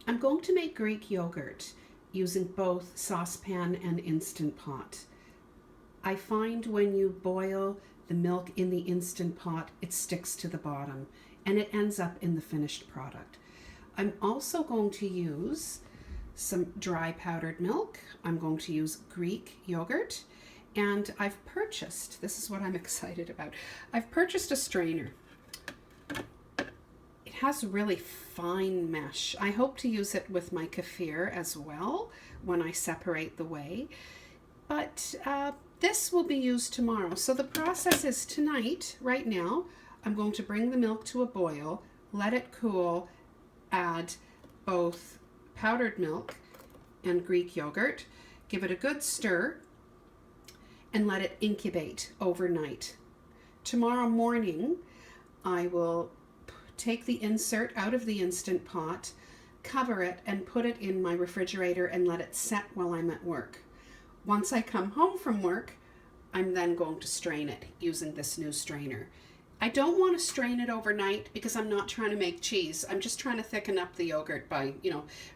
I'm going to make Greek yogurt using both saucepan and Instant Pot. I find when you boil the milk in the Instant Pot, it sticks to the bottom and it ends up in the finished product. I'm also going to use some dry powdered milk. I'm going to use Greek yogurt, and I've purchased, this is what I'm excited about, I've purchased a strainer. It has really fine mesh. I hope to use it with my kefir as well when I separate the whey, but this will be used tomorrow. So the process is tonight, right now, I'm going to bring the milk to a boil, let it cool, add both powdered milk and Greek yogurt, give it a good stir, and let it incubate overnight. Tomorrow morning, I will take the insert out of the Instant Pot, cover it, and put it in my refrigerator and let it set while I'm at work. Once I come home from work, I'm then going to strain it using this new strainer. I don't want to strain it overnight because I'm not trying to make cheese. I'm just trying to thicken up the yogurt by,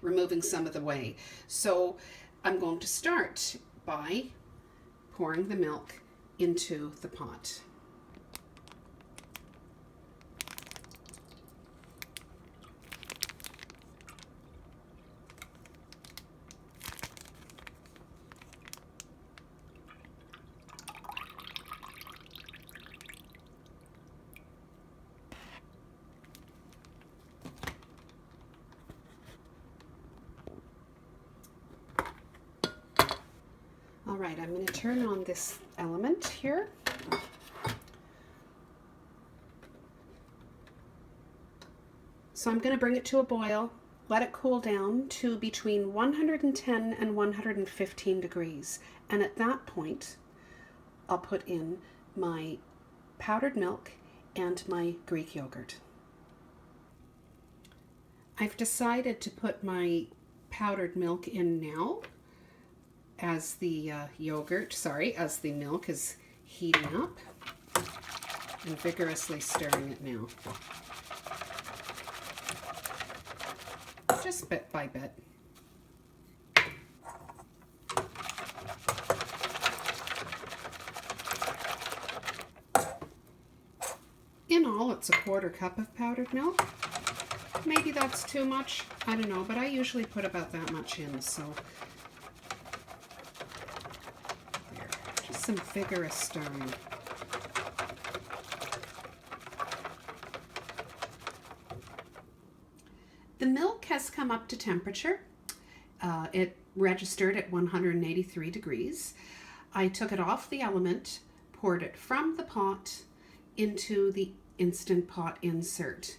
removing some of the whey. So I'm going to start by pouring the milk into the pot. All right, I'm going to turn on this element here. So I'm going to bring it to a boil, let it cool down to between 110 and 115 degrees. And at that point, I'll put in my powdered milk and my Greek yogurt. I've decided to put my powdered milk in now as the as the milk is heating up, and vigorously stirring it now. Just bit by bit. In all, it's a quarter cup of powdered milk. Maybe that's too much, I don't know, but I usually put about that much in, so there. Just some vigorous stirring. The milk has come up to temperature. It registered at 183 degrees. I took it off the element, poured it from the pot into the Instant Pot insert,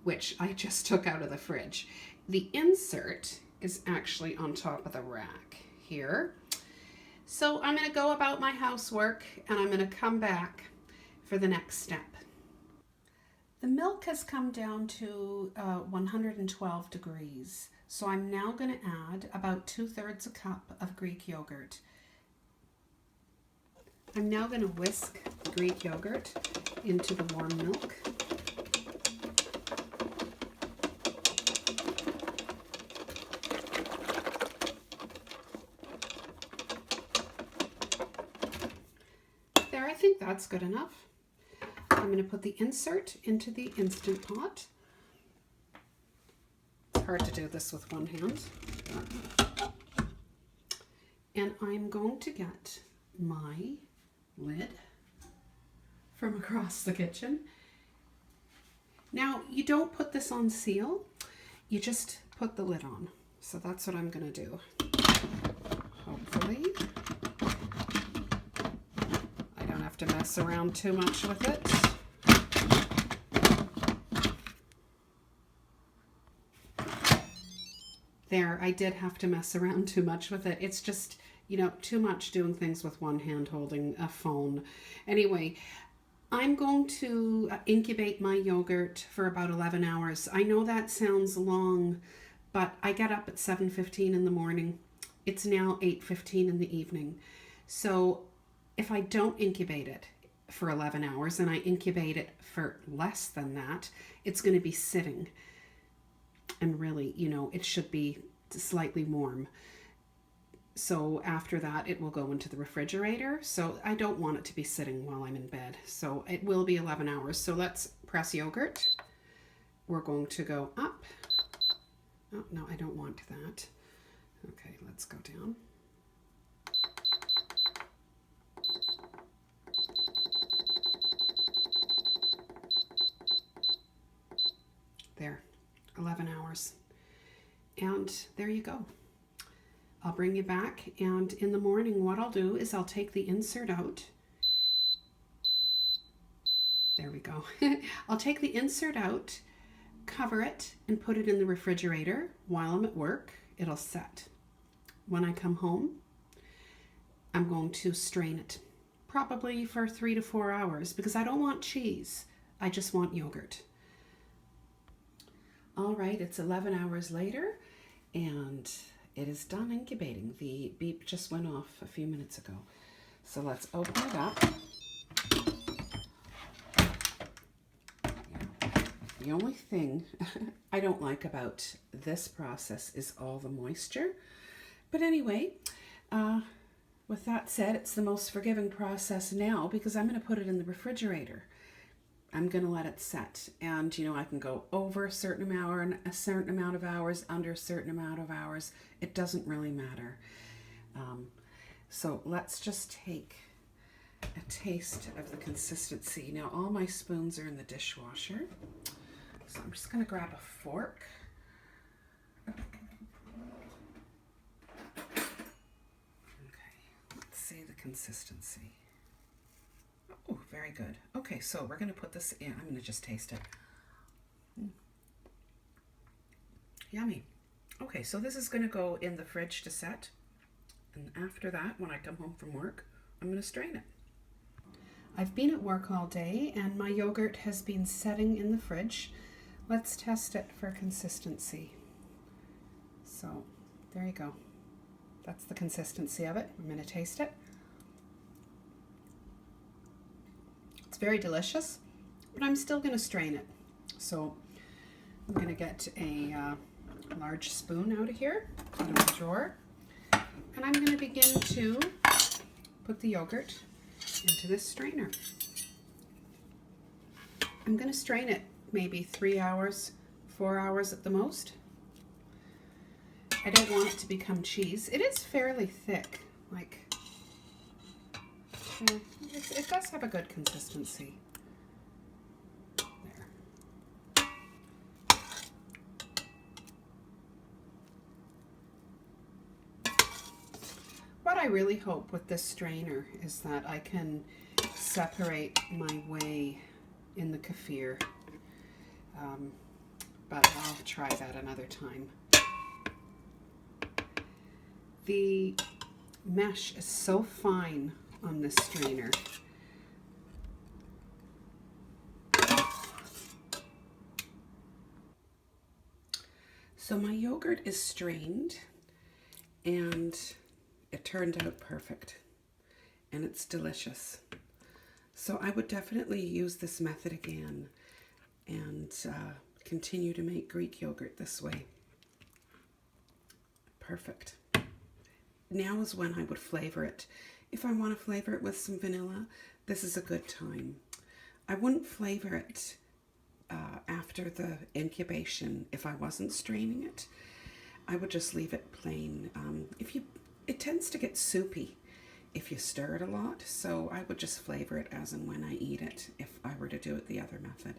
which I just took out of the fridge. The insert is actually on top of the rack here. So I'm going to go about my housework and I'm going to come back for the next step. The milk has come down to 112 degrees. So I'm now going to add about 2/3 a cup of Greek yogurt. I'm now going to whisk the Greek yogurt into the warm milk. There, I think that's good enough. I'm going to put the insert into the Instant Pot. It's hard to do this with one hand. And I'm going to get my lid from across the kitchen. Now, you don't put this on seal, you just put the lid on. So that's what I'm going to do. Hopefully, I don't have to mess around too much with it. There, I did have to mess around too much with it. It's just, too much doing things with one hand holding a phone. Anyway, I'm going to incubate my yogurt for about 11 hours. I know that sounds long, but I get up at 7:15 in the morning. It's now 8:15 in the evening. So if I don't incubate it for 11 hours and I incubate it for less than that, it's going to be sitting. And really, you know, it should be slightly warm. So after that, it will go into the refrigerator. So I don't want it to be sitting while I'm in bed. So it will be 11 hours. So let's press yogurt. We're going to go up. Oh, no, I don't want that. Okay, let's go down. There, 11 hours. And there you go. I'll bring you back, and in the morning what I'll do is I'll take the insert out. There we go. I'll take the insert out, cover it, and put it in the refrigerator while I'm at work. It'll set. When I come home, I'm going to strain it, probably for 3 to 4 hours, because I don't want cheese. I just want yogurt. All right, it's 11 hours later, and it is done incubating. The beep just went off a few minutes ago. So let's open it up. The only thing I don't like about this process is all the moisture. But anyway, with that said, it's the most forgiving process now because I'm going to put it in the refrigerator. I'm going to let it set, and you know, I can go over a certain amount of hours, under a certain amount of hours. It doesn't really matter. So let's just take a taste of the consistency. Now all my spoons are in the dishwasher, so I'm just going to grab a fork. Okay, let's see the consistency. Oh, very good. Okay, so we're going to put this in. I'm going to just taste it. Yummy. Okay, so this is going to go in the fridge to set. And after that, when I come home from work, I'm going to strain it. I've been at work all day and my yogurt has been setting in the fridge. Let's test it for consistency. So, there you go. That's the consistency of it. I'm going to taste it. It's very delicious, but I'm still going to strain it. So I'm going to get a large spoon out of here, out of the drawer, and I'm going to begin to put the yogurt into this strainer. I'm going to strain it maybe 3 hours, 4 hours at the most. I don't want it to become cheese. It is fairly thick, like, it does have a good consistency. There. What I really hope with this strainer is that I can separate my whey in the kefir. But I'll try that another time. The mesh is so fine on this strainer. So my yogurt is strained and it turned out perfect and it's delicious. So I would definitely use this method again and continue to make Greek yogurt this way. Perfect. Now is when I would flavor it. If I want to flavor it with some vanilla, this is a good time. I wouldn't flavor it after the incubation if I wasn't straining it. I would just leave it plain. It tends to get soupy if you stir it a lot, so I would just flavor it as and when I eat it if I were to do it the other method.